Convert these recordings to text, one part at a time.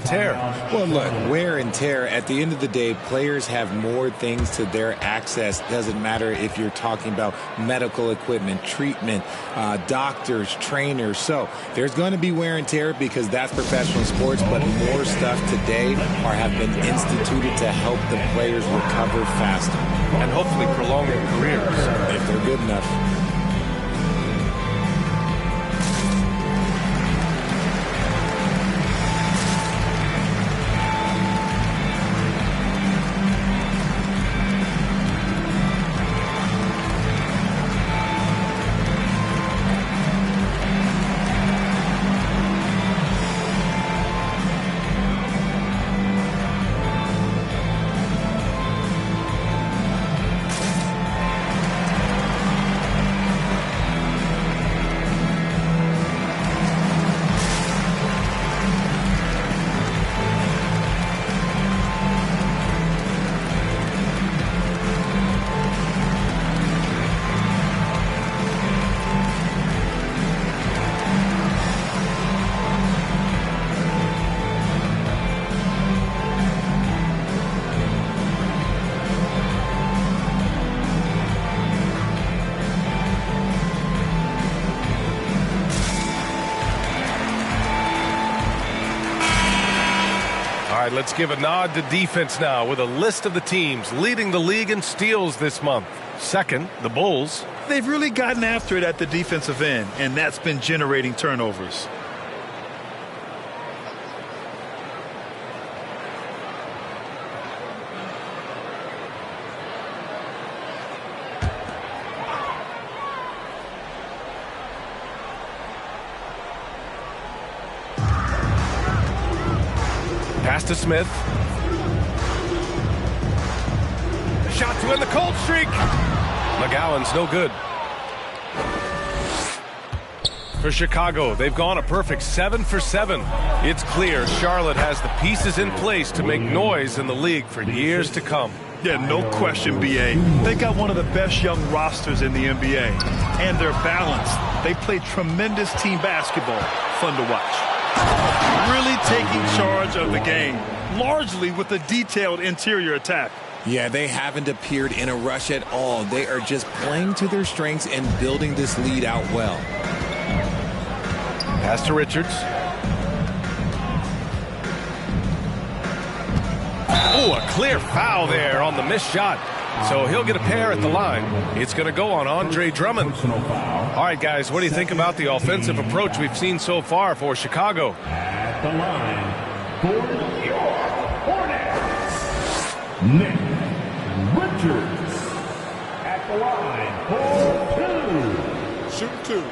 tear. Well, look, wear and tear, at the end of the day, players have more things to their access. Doesn't matter if you're talking about medical equipment, treatment, doctors, trainers. So there's going to be wear and tear because that's professional sports, but more stuff today have been instituted to help the players recover faster. And hopefully prolong their careers. If they're good enough. Let's give a nod to defense now with a list of the teams leading the league in steals this month. Second, the Bulls. They've really gotten after it at the defensive end, and that's been generating turnovers. Pass to Smith. A shot to end the cold streak. McGowan's no good. For Chicago, they've gone a perfect 7 for 7. It's clear Charlotte has the pieces in place to make noise in the league for years to come. Yeah, no question, B.A. They got one of the best young rosters in the NBA. And they're balanced. They play tremendous team basketball. Fun to watch. Really taking charge of the game, largely with a detailed interior attack. Yeah, they haven't appeared in a rush at all. They are just playing to their strengths and building this lead out well. Pass to Richards. Oh, a clear foul there on the missed shot. So he'll get a pair at the line. It's going to go on Andre Drummond. All right, guys, what do you think about the offensive approach we've seen so far for Chicago? At the line for your Hornets, Nick Richards. At the line for 2. Shoot 2.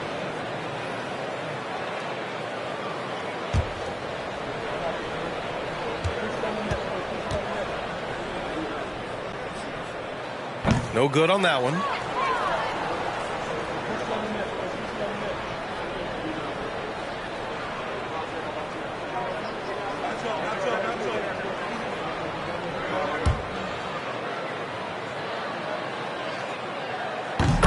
No good on that one.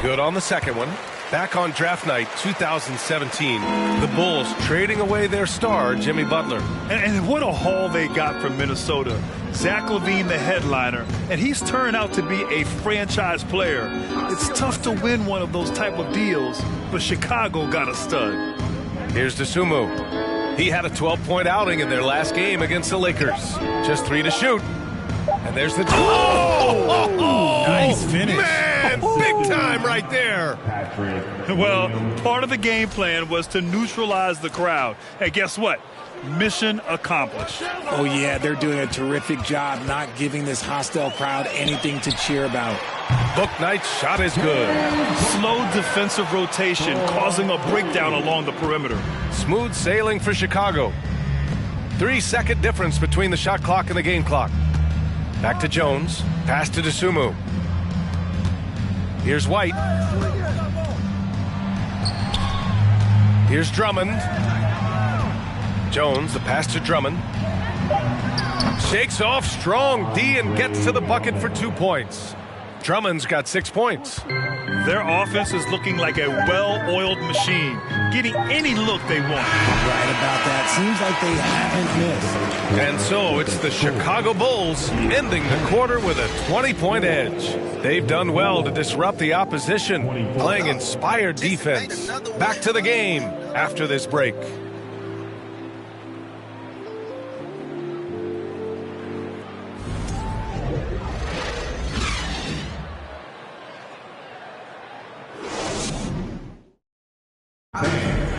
Good on the second one. Back on draft night 2017, the Bulls trading away their star, Jimmy Butler. And what a haul they got from Minnesota. Zach LaVine, the headliner, and he's turned out to be a franchise player. It's tough to win one of those type of deals, but Chicago got a stud. Here's Dosunmu. He had a 12-point outing in their last game against the Lakers. Just 3 to shoot. And there's the... Oh! Nice finish. Man, big time right there. Well, part of the game plan was to neutralize the crowd. And guess what? Mission accomplished. Oh, yeah, they're doing a terrific job not giving this hostile crowd anything to cheer about. Book Knight's shot is good. Slow defensive rotation, causing a breakdown along the perimeter. Smooth sailing for Chicago. 3-second difference between the shot clock and the game clock. Back to Jones. Pass to Dosunmu. Here's White. Here's Drummond. Jones, the pass to Drummond. Shakes off strong D and gets to the bucket for 2 points. Drummond's got 6 points. Their offense is looking like a well-oiled machine, getting any look they want. Right about that. Seems like they haven't missed. And so it's the Chicago Bulls ending the quarter with a 20-point edge. They've done well to disrupt the opposition, playing inspired defense. Back to the game after this break.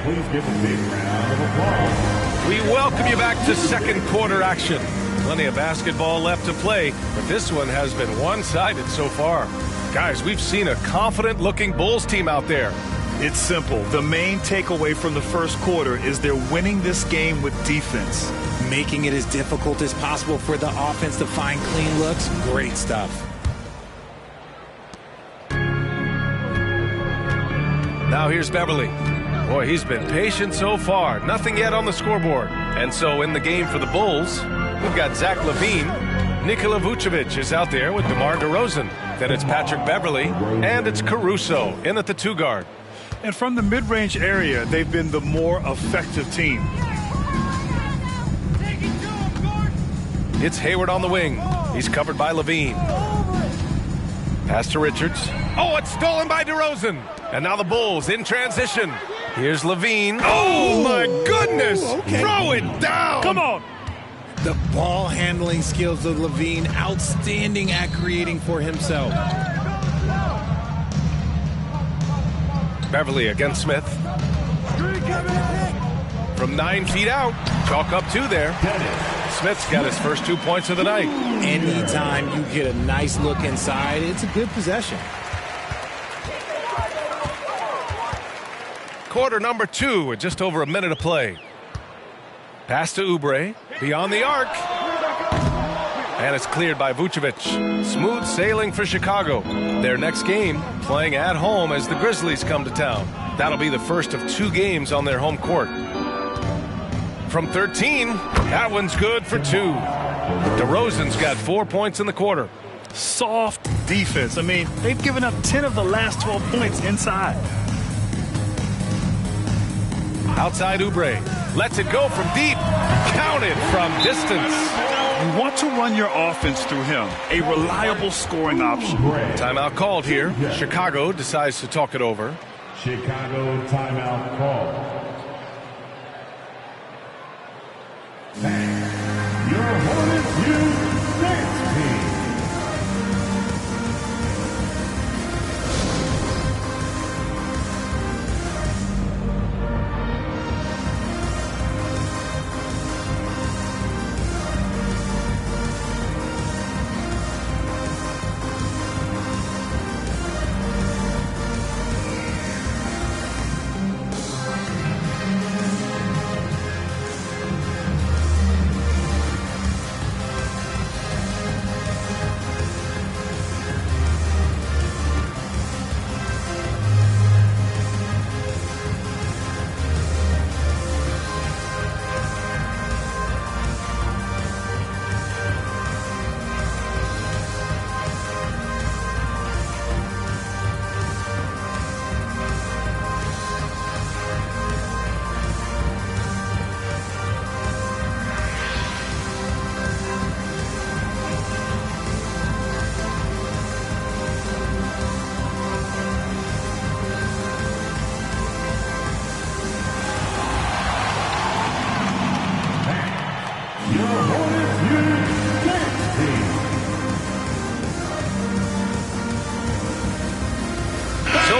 Please give a big round of applause. We welcome you back to second quarter action. Plenty of basketball left to play, but this one has been one-sided so far. Guys, we've seen a confident-looking Bulls team out there. It's simple. The main takeaway from the first quarter is they're winning this game with defense. Making it as difficult as possible for the offense to find clean looks. Great stuff. Now here's Beverly. Boy, he's been patient so far. Nothing yet on the scoreboard. And so in the game for the Bulls, we've got Zach LaVine. Nikola Vucevic is out there with DeMar DeRozan. Then it's Patrick Beverly, and it's Caruso in at the 2-guard. And from the mid-range area, they've been the more effective team. It's Hayward on the wing. He's covered by LaVine. Pass to Richards. Oh, it's stolen by DeRozan. And now the Bulls in transition. Here's LaVine. Oh, my goodness. Okay. Throw it down. Come on. The ball handling skills of LaVine, outstanding at creating for himself. Beverly against Smith. From 9 feet out. Chalk up 2 there. Smith's got his first 2 points of the night. Anytime you get a nice look inside, it's a good possession. Quarter number 2 with just over a minute of play. Pass to Oubre, beyond the arc. And it's cleared by Vucevic. Smooth sailing for Chicago. Their next game, playing at home as the Grizzlies come to town. That'll be the first of 2 games on their home court. From 13, that one's good for 2. DeRozan's got 4 points in the quarter. Soft defense. I mean, they've given up 10 of the last 12 points inside. Outside Oubre. Lets it go from deep. Counted from distance. You want to run your offense through him. A reliable scoring option. Timeout called here. Chicago decides to talk it over. Chicago timeout call. Your Hornets Youth Dance Team.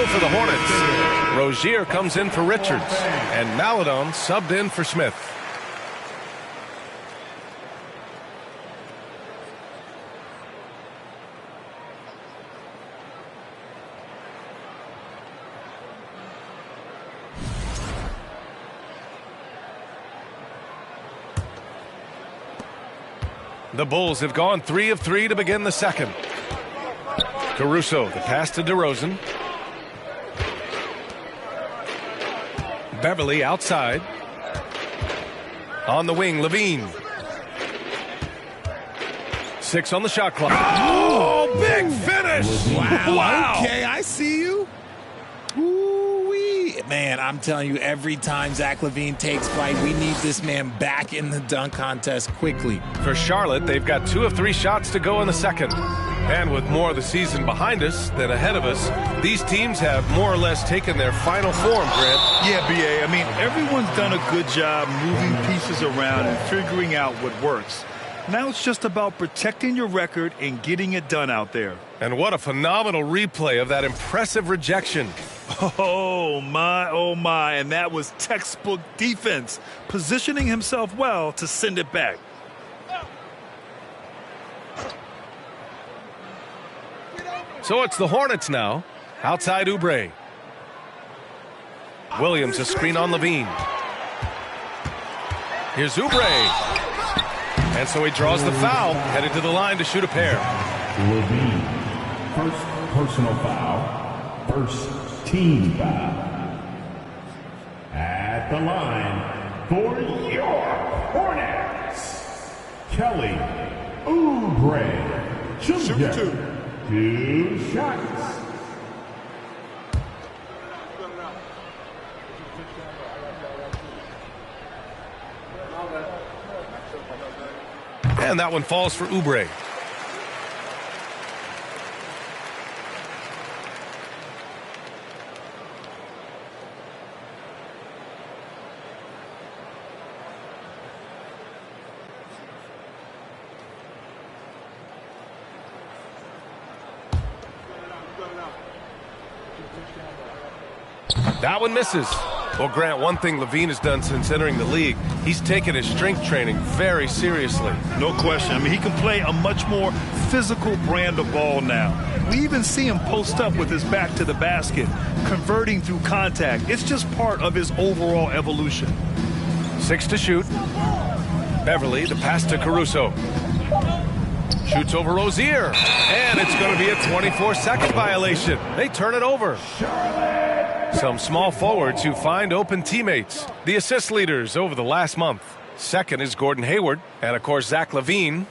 For the Hornets, Rozier comes in for Richards, and Maladon subbed in for Smith. The Bulls have gone 3 of 3 to begin the second. Caruso, the pass to DeRozan. Beverly outside. On the wing, LaVine. 6 on the shot clock. Oh, Oh, big finish. Wow. Okay, I see you. Ooh-wee. Man, I'm telling you, every time Zach LaVine takes flight, we need this man back in the dunk contest quickly. For Charlotte, they've got 2 of 3 shots to go in the second. And with more of the season behind us than ahead of us, these teams have more or less taken their final form, Grant. Yeah, B.A., I mean, everyone's done a good job moving pieces around and figuring out what works. Now it's just about protecting your record and getting it done out there. And what a phenomenal replay of that impressive rejection. Oh, my. And that was textbook defense, positioning himself well to send it back. So it's the Hornets now. Outside Oubre. Williams, a screen on LaVine. Here's Oubre. And so he draws the foul, headed to the line to shoot a pair. LaVine, first personal foul, first team foul. At the line for your Hornets, Kelly Oubre. Shoot 2 shots. And that one falls for Oubre. That one misses. Well, Grant, one thing LaVine has done since entering the league, he's taken his strength training very seriously. No question. I mean, he can play a much more physical brand of ball now. We even see him post up with his back to the basket, converting through contact. It's just part of his overall evolution. 6 to shoot. Beverly, the pass to Caruso. Shoots over Rozier. And it's going to be a 24-second violation. They turn it over. Some small forwards who find open teammates. The assist leaders over the last month. Second is Gordon Hayward. And, of course, Zach LaVine.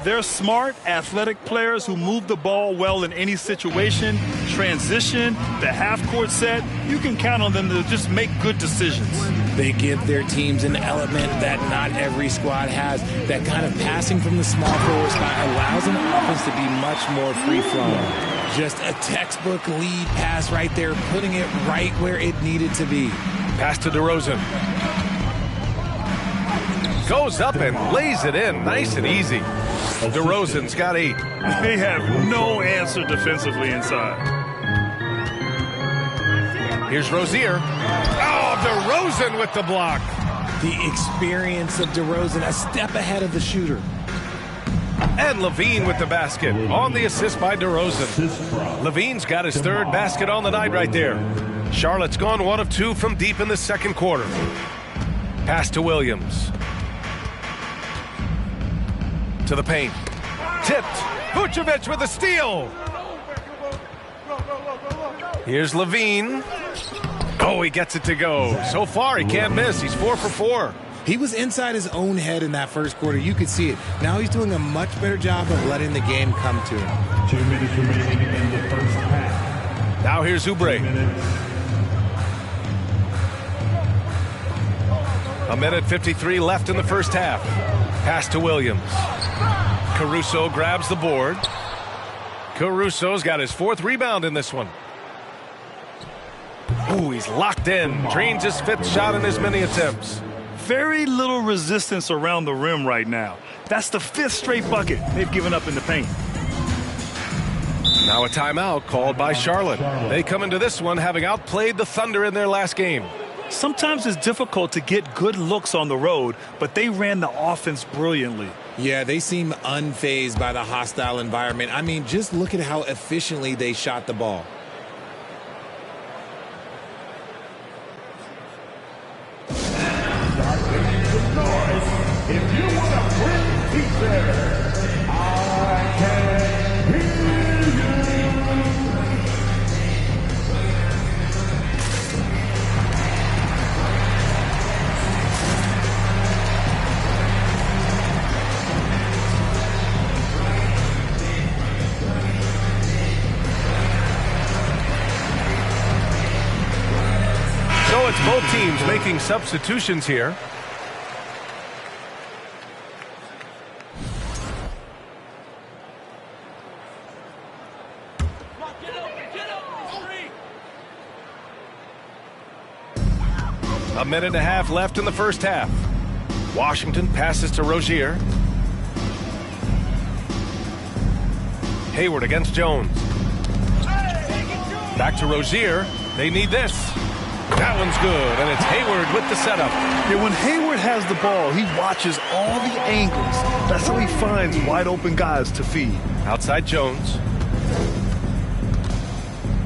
They're smart, athletic players who move the ball well in any situation, transition, the half-court set. You can count on them to just make good decisions. They give their teams an element that not every squad has. That kind of passing from the small forward spot allows an offense to be much more free-flowing. Just a textbook lead pass right there, putting it right where it needed to be. Pass to DeRozan. Goes up and lays it in, nice and easy. DeRozan's got 8. They have no answer defensively inside. Here's Rozier. Oh, DeRozan with the block. The experience of DeRozan, a step ahead of the shooter. And LaVine with the basket on the assist by DeRozan. LaVine's got his 3rd basket on the night right there. Charlotte's gone 1 of 2 from deep in the second quarter. Pass to Williams. To the paint. Tipped. Vucevic with a steal. Here's LaVine. Oh, he gets it to go. So far, he can't miss. He's 4 for 4. He was inside his own head in that first quarter. You could see it. Now he's doing a much better job of letting the game come to him. 2 minutes remaining in the first half. Now here's Oubre. 1:53 left in the first half. Pass to Williams. Caruso grabs the board. Caruso's got his 4th rebound in this one. Ooh, he's locked in. Drains his 5th shot in as many attempts. Very little resistance around the rim right now. That's the 5th straight bucket they've given up in the paint. Now a timeout called by Charlotte. They come into this one having outplayed the Thunder in their last game. Sometimes it's difficult to get good looks on the road, but they ran the offense brilliantly. Yeah, they seem unfazed by the hostile environment. I mean, just look at how efficiently they shot the ball. If you want to win pizza, I can hear making substitutions here. A minute and a half left in the first half. Washington passes to Rozier. Hayward against Jones. Back to Rozier. They need this. That one's good, and it's Hayward with the setup. Yeah, when Hayward has the ball, he watches all the angles. That's how he finds wide open guys to feed. Outside Jones.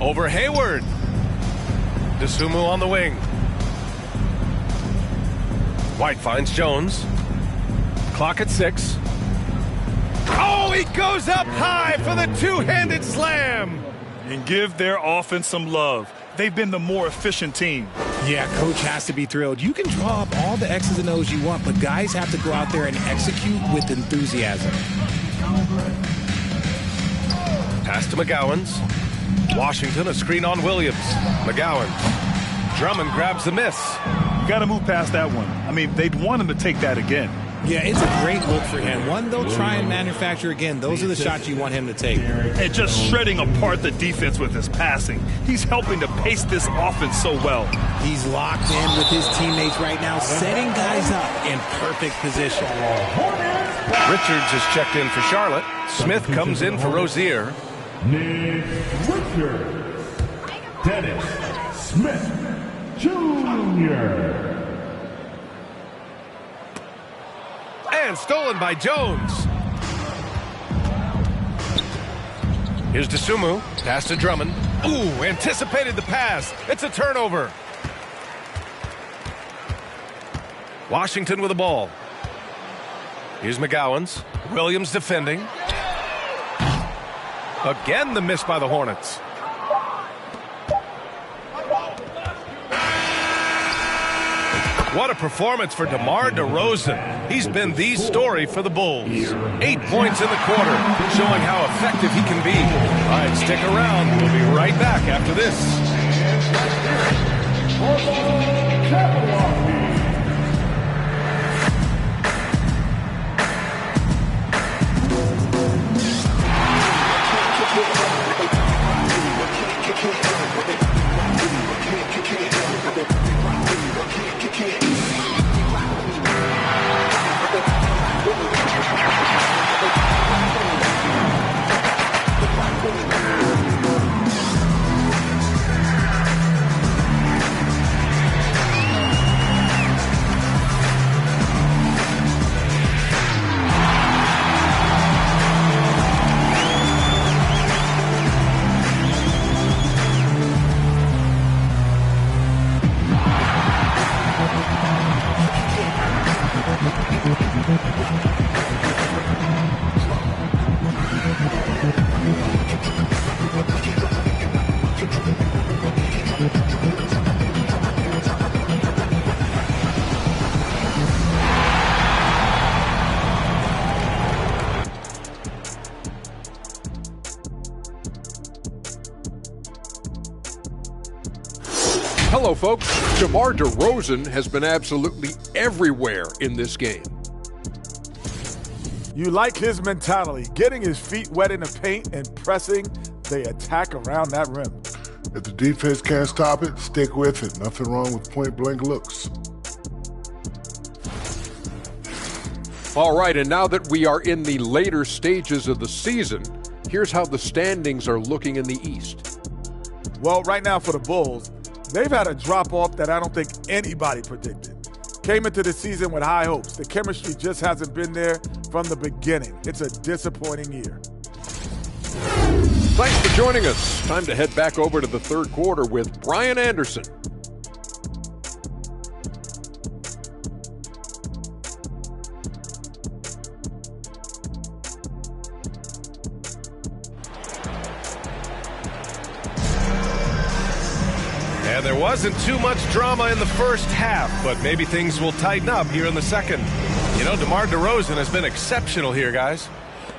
Over Hayward. DeSumo on the wing. White finds Jones. Clock at 6. Oh, he goes up high for the two-handed slam. And give their offense some love. They've been the more efficient team. Yeah, coach has to be thrilled. You can draw up all the X's and O's you want, but guys have to go out there and execute with enthusiasm. Pass to McGowan's. Washington, a screen on Williams. McGowan. Drummond grabs the miss. You got to move past that one. I mean, they'd want him to take that again. Yeah, it's a great look for him. One they'll try and manufacture again. Those are the shots you want him to take. And just shredding apart the defense with his passing. He's helping to pace this offense so well. He's locked in with his teammates right now, setting guys up in perfect position. Richards is checked in for Charlotte. Smith comes in for Rozier. Nick Richards. Dennis Smith Jr. And stolen by Jones. Here's DeSumo. Pass to Drummond. Ooh, anticipated the pass. It's a turnover. Washington with the ball. Here's McGowan's. Williams defending. Again, the miss by the Hornets. What a performance for DeMar DeRozan. He's been the story for the Bulls. 8 points in the quarter, showing how effective he can be. All right, stick around. We'll be right back after this. Hello, folks. DeMar DeRozan has been absolutely everywhere in this game. You like his mentality, getting his feet wet in the paint and pressing the attack around that rim. If the defense can't stop it, stick with it. Nothing wrong with point-blank looks. All right, and now that we are in the later stages of the season, here's how the standings are looking in the East. Well, right now for the Bulls, they've had a drop-off that I don't think anybody predicted. Came into the season with high hopes. The chemistry just hasn't been there from the beginning. It's a disappointing year. Thanks for joining us. Time to head back over to the third quarter with Brian Anderson. And there wasn't too much drama in the first half, but maybe things will tighten up here in the second. You know, DeMar DeRozan has been exceptional here, guys.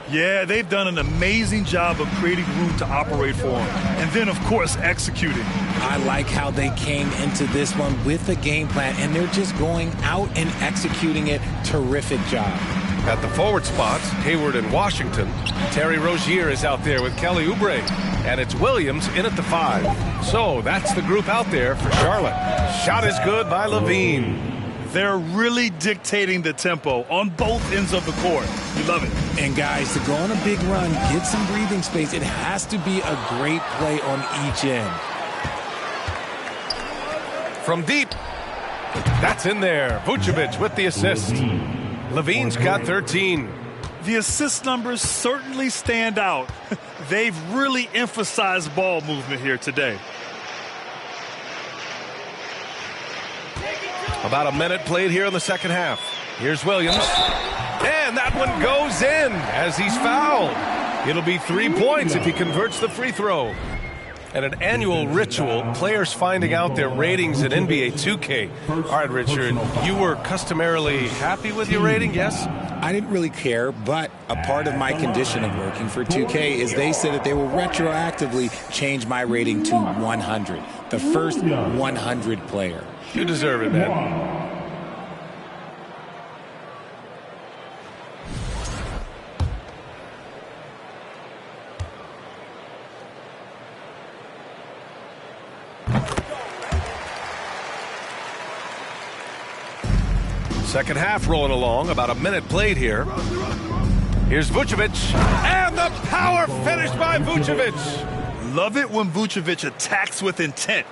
Yeah, they've done an amazing job of creating room to operate for him. And then, of course, executing. I like how they came into this one with a game plan, and they're just going out and executing it. Terrific job. At the forward spots, Hayward and Washington. Terry Rozier is out there with Kelly Oubre. And it's Williams in at the 5. So that's the group out there for Charlotte. Shot is good by Levine. They're really dictating the tempo on both ends of the court. You love it. And guys, to go on a big run, get some breathing space, it has to be a great play on each end. From deep. That's in there. Vucevic with the assist. Levine's got 13. The assist numbers certainly stand out. They've really emphasized ball movement here today. About a minute played here in the second half. Here's Williams. And that one goes in as he's fouled. It'll be 3 points if he converts the free throw. And an annual ritual, players finding out their ratings in NBA 2K. All right, Richard, you were customarily happy with your rating, yes? I didn't really care, but a part of my condition of working for 2K is they said that they will retroactively change my rating to 100. The first 100 player. You deserve it, man. Second half rolling along, about a minute played here. Here's Vucevic, and the power finish by Vucevic. Love it when Vucevic attacks with intent.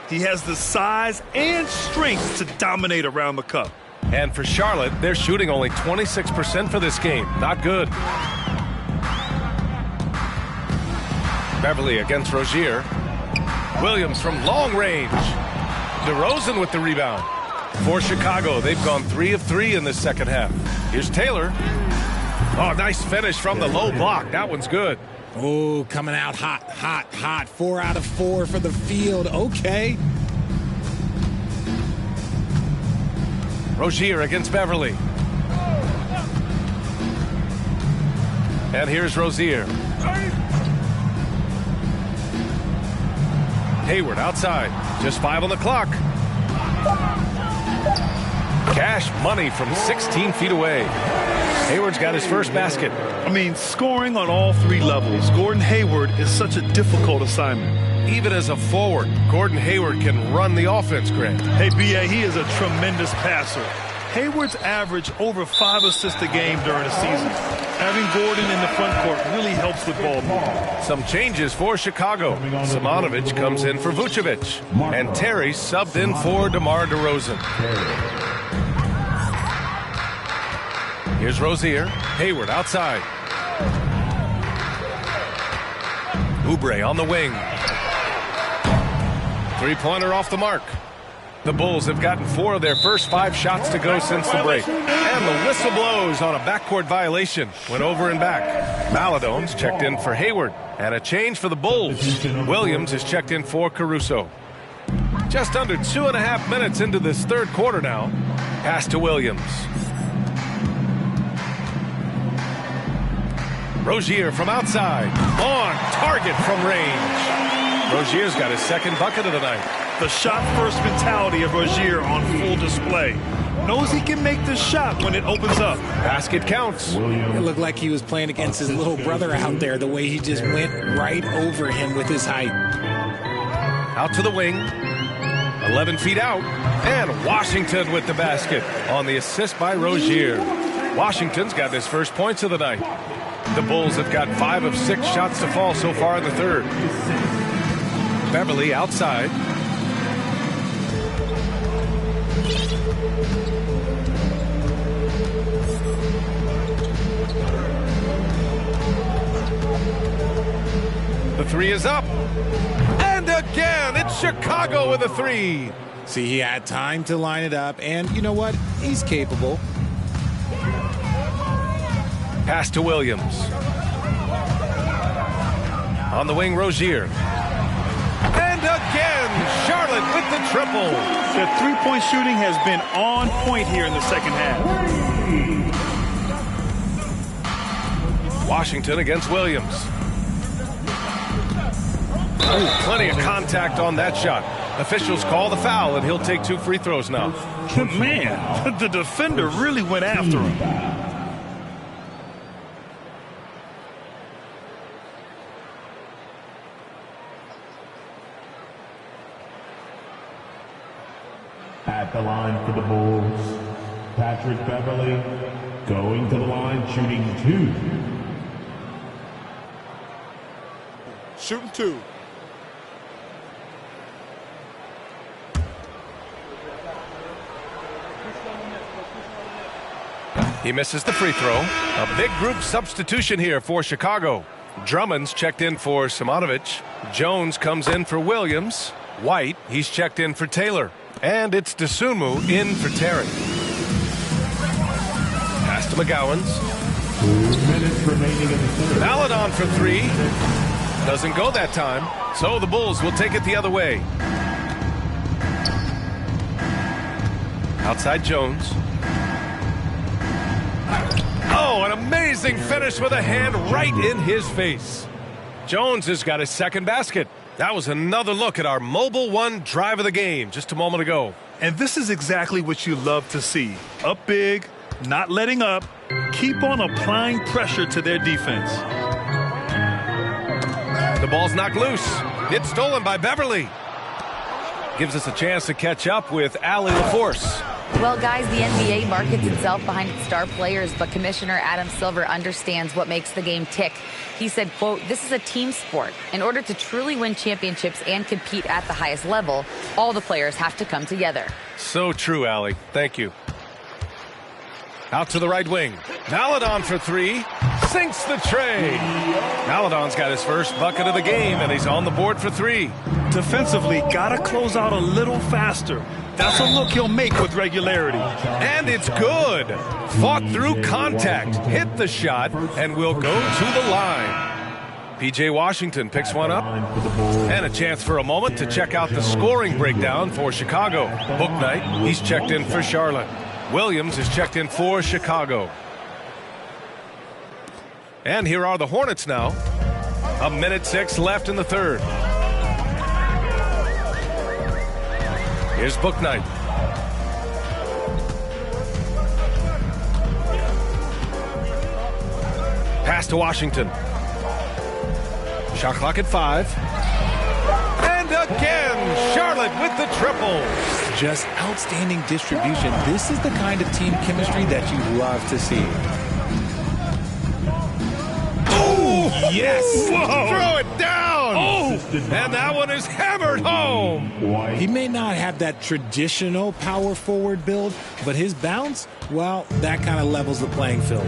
He has the size and strength to dominate around the cup. And for Charlotte, they're shooting only 26% for this game. Not good. Beverly against Rozier. Williams from long range. DeRozan with the rebound. For Chicago, they've gone 3 of 3 in this second half. Here's Taylor. Oh, nice finish from the low block. That one's good. Oh, coming out hot, hot, hot. 4 out of 4 for the field. Okay. Rozier against Beverly. And here's Rozier. Hayward outside. Just 5 on the clock. Cash money from 16 feet away. Hayward's got his first basket. I mean, scoring on all 3 levels. Gordon Hayward is such a difficult assignment. Even as a forward, Gordon Hayward can run the offense, Grant. Hey, B.A., he is a tremendous passer. Hayward's averaged over 5 assists a game during the season. Having Gordon in the front court really helps with ball movement. Some changes for Chicago. Simonovic comes in for Vucevic. And Terry subbed in for DeMar DeRozan. Here's Rozier. Hayward outside. Oubre on the wing. Three-pointer off the mark. The Bulls have gotten 4 of their first 5 shots to go since the break. And the whistle blows on a backcourt violation. Went over and back. Maladone's checked in for Hayward. And a change for the Bulls. Williams is checked in for Caruso. Just under 2.5 minutes into this third quarter now. Pass to Williams. Rozier from outside. On target from range. Rozier's got his second bucket of the night. The shot-first mentality of Rozier on full display. Knows he can make the shot when it opens up. Basket counts. It looked like he was playing against his little brother out there, the way he just went right over him with his height. Out to the wing. 11 feet out. And Washington with the basket on the assist by Rozier. Washington's got his first points of the night. The Bulls have got 5 of 6 shots to fall so far in the third. Beverly outside. The 3 is up. And again, it's Chicago with a 3. See, he had time to line it up, and you know what? He's capable. Pass to Williams. On the wing, Rozier. And again, Charlotte with the triple. The three-point shooting has been on point here in the second half. Washington against Williams. Ooh, plenty of contact on that shot. Officials call the foul, and he'll take 2 free throws now. Man, the defender really went after him. At the line for the Bulls, Patrick Beverly going to the line, shooting 2. Shooting 2. He misses the free throw. A big group substitution here for Chicago. Drummond's checked in for Simonovic. Jones comes in for Williams. White, he's checked in for Taylor. And it's Dosunmu in for Tarrant. Pass to McGowan's. 2 minutes remaining in the third. Maladon for 3. Doesn't go that time. So the Bulls will take it the other way. Outside Jones. Oh, an amazing finish with a hand right in his face. Jones has got his second basket. That was another look at our Mobile One drive of the game just a moment ago. And this is exactly what you love to see. Up big, not letting up, keep on applying pressure to their defense. The ball's knocked loose. It's stolen by Beverly. Gives us a chance to catch up with Allie LaForce. Well, guys, the NBA markets itself behind its star players, but Commissioner Adam Silver understands what makes the game tick. He said, quote, "This is a team sport. In order to truly win championships and compete at the highest level, all the players have to come together." So true, Allie. Thank you. Out to the right wing. Maladon for 3. Sinks the tray. Maladon's got his first bucket of the game, and he's on the board for 3. Defensively, gotta close out a little faster. That's a look he'll make with regularity. And it's good. Fought through contact, hit the shot, and will go to the line. P.J. Washington picks one up. And a chance for a moment to check out the scoring breakdown for Chicago. Bouknight, he's checked in for Charlotte. Williams is checked in for Chicago. And here are the Hornets now. 1:06 left in the third. Here's Bouknight. Pass to Washington. Shot clock at 5. And again, Charlotte with the triple. Just outstanding distribution. This is the kind of team chemistry that you love to see. Oh, yes. Whoa. Throw it down. Oh, and that one is hammered home. He may not have that traditional power forward build, but his bounce, well, that kind of levels the playing field.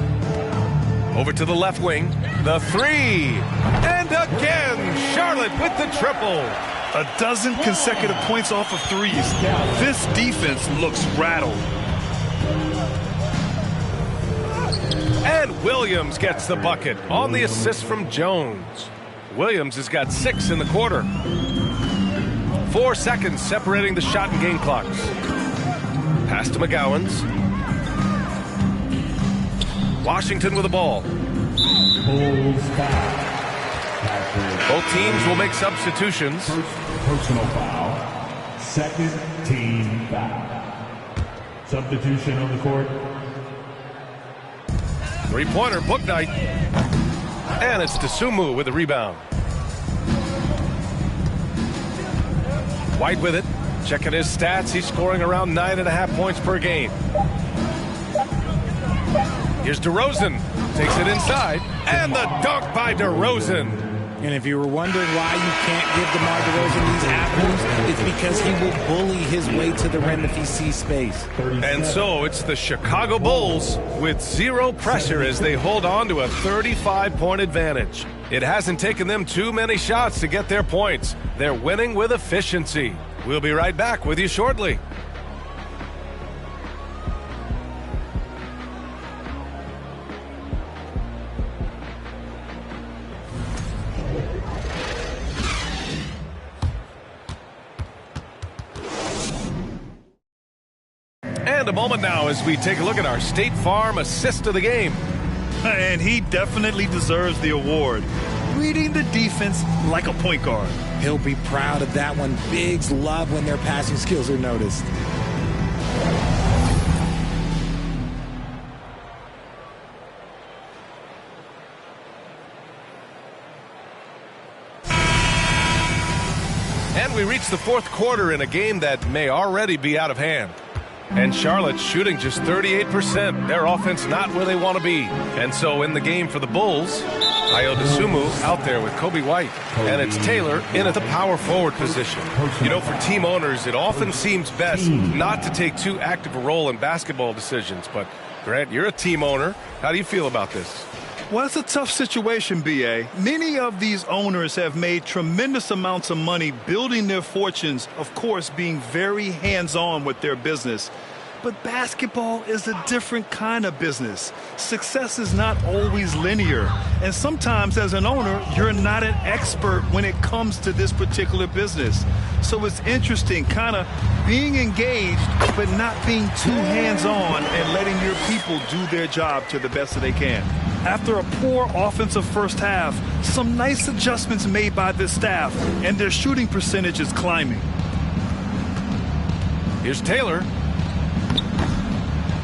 Over to the left wing, the 3. And again, Charlotte with the triple. A dozen consecutive points off of threes. This defense looks rattled. And Williams gets the bucket on the assist from Jones. Williams has got 6 in the quarter. 4 seconds separating the shot and game clocks. Pass to McGowan's. Washington with the ball. Bulls foul. Both teams will make substitutions. First personal foul. Second team foul. Substitution on the court. Three-pointer, Bouknight. And it's Dosunmu with the rebound. White with it. Checking his stats. He's scoring around 9.5 points per game. Here's DeRozan. Takes it inside. And the dunk by DeRozan. And if you were wondering why you can't give DeMar DeRozan these afternoons, it's because he will bully his way to the rim if he sees space. And so it's the Chicago Bulls with 0 pressure as they hold on to a 35-point advantage. It hasn't taken them too many shots to get their points. They're winning with efficiency. We'll be right back with you shortly. And a moment now as we take a look at our State Farm assist of the game. And he definitely deserves the award. Reading the defense like a point guard. He'll be proud of that one. Bigs love when their passing skills are noticed. And we reach the fourth quarter in a game that may already be out of hand. And Charlotte's shooting just 38%. Their offense not where they want to be. And so in the game for the Bulls, Ayo Dosunmu out there with Kobe White. And it's Taylor in at the power forward position. You know, for team owners, it often seems best not to take too active a role in basketball decisions. But, Grant, you're a team owner. How do you feel about this? Well, it's a tough situation, B.A. Many of these owners have made tremendous amounts of money building their fortunes, of course, being very hands-on with their business. But basketball is a different kind of business. Success is not always linear. And sometimes as an owner, you're not an expert when it comes to this particular business. So it's interesting kind of being engaged, but not being too hands-on and letting your people do their job to the best that they can. After a poor offensive first half, some nice adjustments made by this staff, and their shooting percentage is climbing. Here's Taylor.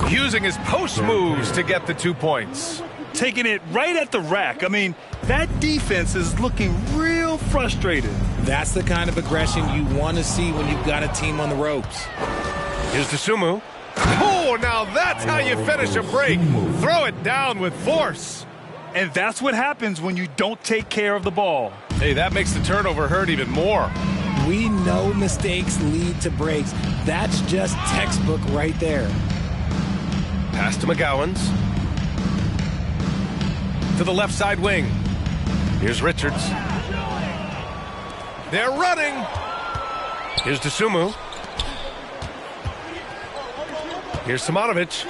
Using his post moves to get the 2 points. Taking it right at the rack. I mean, that defense is looking real frustrated. That's the kind of aggression you want to see when you've got a team on the ropes. Here's Dosunmu. Oh, now that's how you finish a break. Throw it down with force. And that's what happens when you don't take care of the ball. Hey, that makes the turnover hurt even more. We know mistakes lead to breaks. That's just textbook right there. Pass to McGowans. To the left side wing. Here's Richards. They're running. Here's Dosunmu. Here's Simonovic.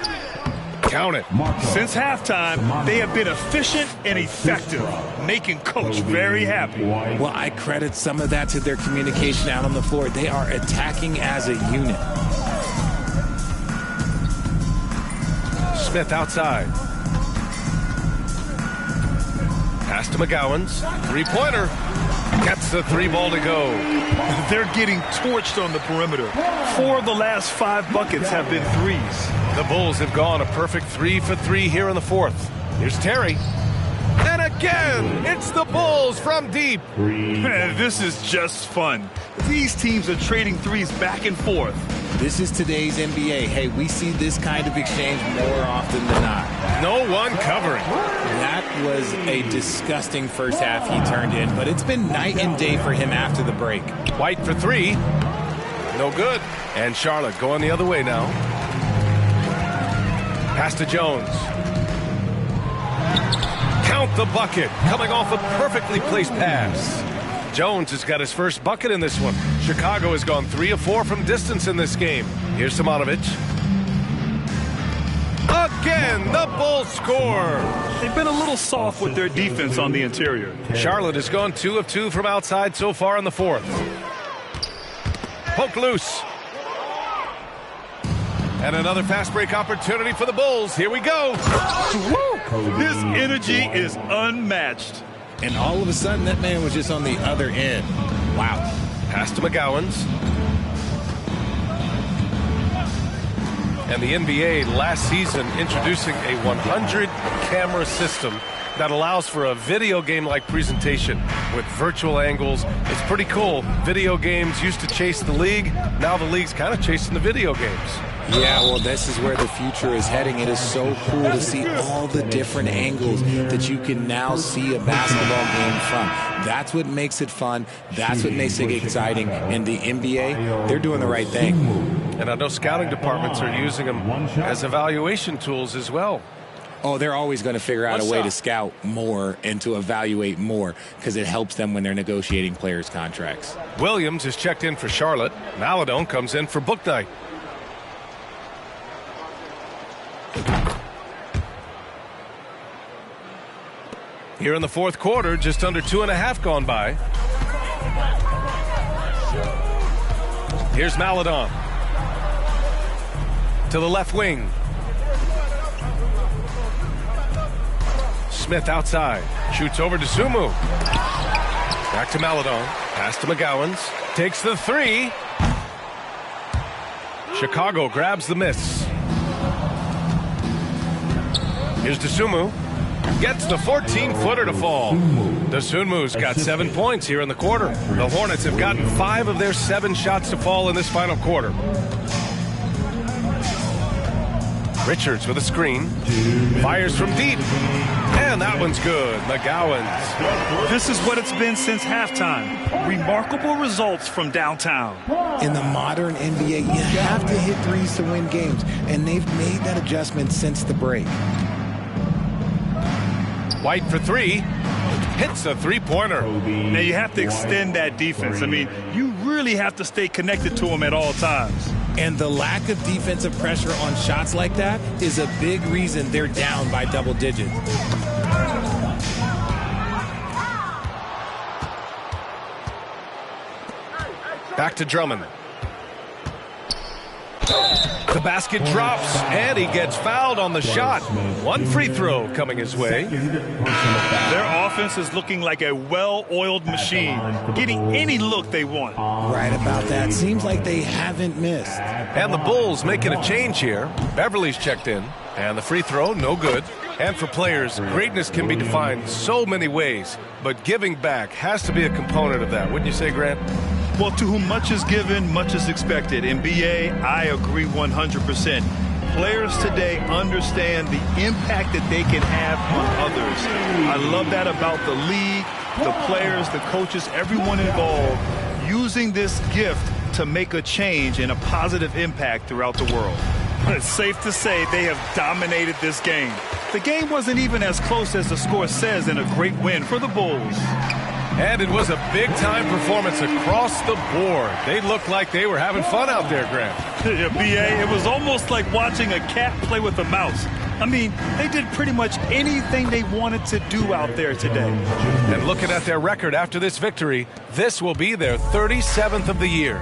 Count it. Since halftime, they have been efficient and effective, making Coach very happy. Well, I credit some of that to their communication out on the floor. They are attacking as a unit. Smith outside. Pass to McGowans. Three-pointer. Gets the 3-ball to go. They're getting torched on the perimeter. 4 of the last 5 buckets have been threes. The Bulls have gone a perfect 3 for 3 here in the fourth. Here's Terry. And again, it's the Bulls from deep. Man, this is just fun. These teams are trading threes back and forth. This is today's NBA. Hey, we see this kind of exchange more often than not. No one covering. That was a disgusting first half he turned in, but it's been night and day for him after the break. White for 3. No good. And Charlotte going the other way now. Pass to Jones. Count the bucket. Coming off a perfectly placed pass. Jones has got his first bucket in this one. Chicago has gone 3 of 4 from distance in this game. Here's Simonovic. Again, the Bulls score. They've been a little soft with their defense on the interior. Charlotte has gone 2 of 2 from outside so far in the fourth. Poke loose. And another fast break opportunity for the Bulls. Here we go. His energy is unmatched. And all of a sudden, that man was just on the other end. Wow. Pass to McGowans. And the NBA last season introducing a 100-camera system that allows for a video game-like presentation with virtual angles. It's pretty cool. Video games used to chase the league. Now the league's kind of chasing the video games. Yeah, well, this is where the future is heading. It is so cool to see all the different angles that you can now see a basketball game from. That's what makes it fun. That's what makes it exciting. And the NBA, they're doing the right thing. And I know scouting departments are using them as evaluation tools as well. Oh, they're always going to figure out a way to scout more and to evaluate more because it helps them when they're negotiating players' contracts. Williams is checked in for Charlotte. Maladone comes in for Bouknight. Here in the fourth quarter, just under 2.5 gone by. Here's Maladon. To the left wing. Smith outside. Shoots over to Sumu. Back to Maladon. Pass to McGowan's. Takes the three. Chicago grabs the miss. Here's Dosunmu. Gets the 14-footer to fall. Dosunmu's got 7 points here in the quarter. The Hornets have gotten 5 of their 7 shots to fall in this final quarter. Richards with a screen. Fires from deep. And that one's good. McGowan's. This is what it's been since halftime. Remarkable results from downtown. In the modern NBA, you have to hit threes to win games, and they've made that adjustment since the break. White for three. Hits a three-pointer. Now you have to extend that defense. I mean, you really have to stay connected to them at all times. And the lack of defensive pressure on shots like that is a big reason they're down by double digits. Back to Drummond. The basket drops, and he gets fouled on the shot. 1 free throw coming his way. Their offense is looking like a well-oiled machine, getting any look they want. Right about that. Seems like they haven't missed. And the Bulls making a change here. Beverly's checked in, and the free throw, no good. And for players, greatness can be defined so many ways, but giving back has to be a component of that. Wouldn't you say, Grant? Well, to whom much is given, much is expected. In BA, I agree 100%. Players today understand the impact that they can have on others. I love that about the league, the players, the coaches, everyone involved, using this gift to make a change and a positive impact throughout the world. It's safe to say they have dominated this game. The game wasn't even as close as the score says in a great win for the Bulls. And it was a big-time performance across the board. They looked like they were having fun out there, Grant. Yeah, BA, it was almost like watching a cat play with a mouse. I mean, they did pretty much anything they wanted to do out there today. And looking at their record after this victory, this will be their 37th of the year.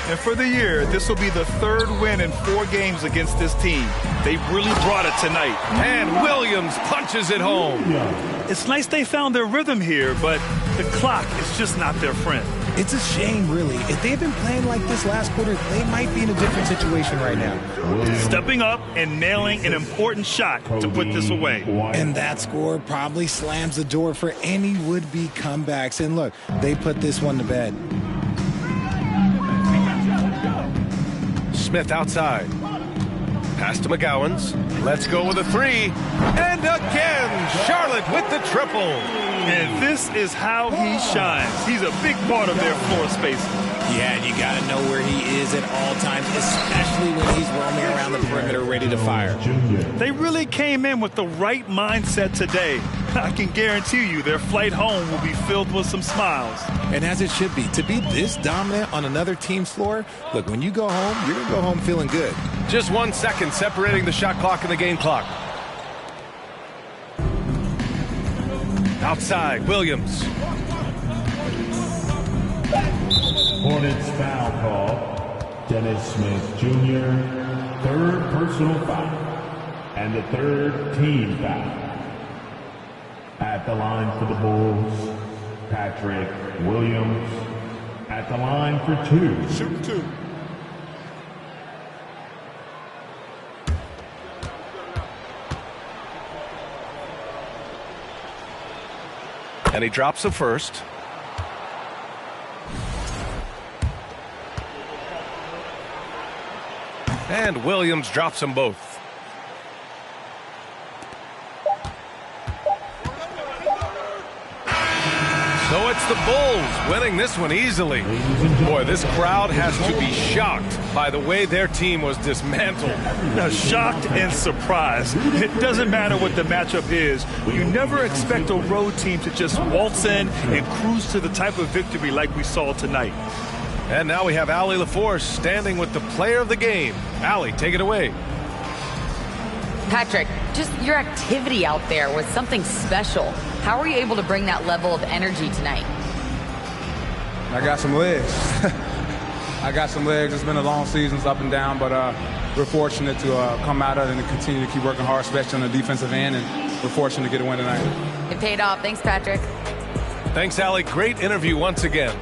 And for the year, this will be the 3rd win in 4 games against this team. They really brought it tonight. And Williams punches it home. It's nice they found their rhythm here, but the clock is just not their friend. It's a shame, really. If they had been playing like this last quarter, they might be in a different situation right now. Stepping up and nailing an important shot to put this away. And that score probably slams the door for any would-be comebacks. And look, they put this one to bed. Smith outside. Pass to McGowan's. Let's go with a three. And again, Charlotte with the triple. And this is how he shines. He's a big part of their floor space. Yeah, and you got to know where he is at all times, especially when he's roaming around the perimeter ready to fire. They really came in with the right mindset today. I can guarantee you their flight home will be filled with some smiles. And as it should be. To be this dominant on another team's floor, look, when you go home, you're going to go home feeling good. Just 1 second separating the shot clock and the game clock. Outside, Williams. Hornets foul call. Dennis Smith Jr. 3rd personal foul. And the 3rd team foul. At the line for the Bulls, Patrick Williams. At the line for 2. Shoot 2. And he drops the first. And Williams drops them both. So it's the Bulls winning this one easily. Boy, this crowd has to be shocked by the way their team was dismantled. Now, shocked and surprised. It doesn't matter what the matchup is. You never expect a road team to just waltz in and cruise to the type of victory like we saw tonight. And now we have Allie LaForce standing with the player of the game. Allie, take it away. Patrick, just your activity out there was something special. How were you able to bring that level of energy tonight? I got some legs. I got some legs. It's been a long season, up and down, but we're fortunate to come out of it and continue to keep working hard, especially on the defensive end, and we're fortunate to get a win tonight. It paid off. Thanks, Patrick. Thanks, Allie. Great interview once again.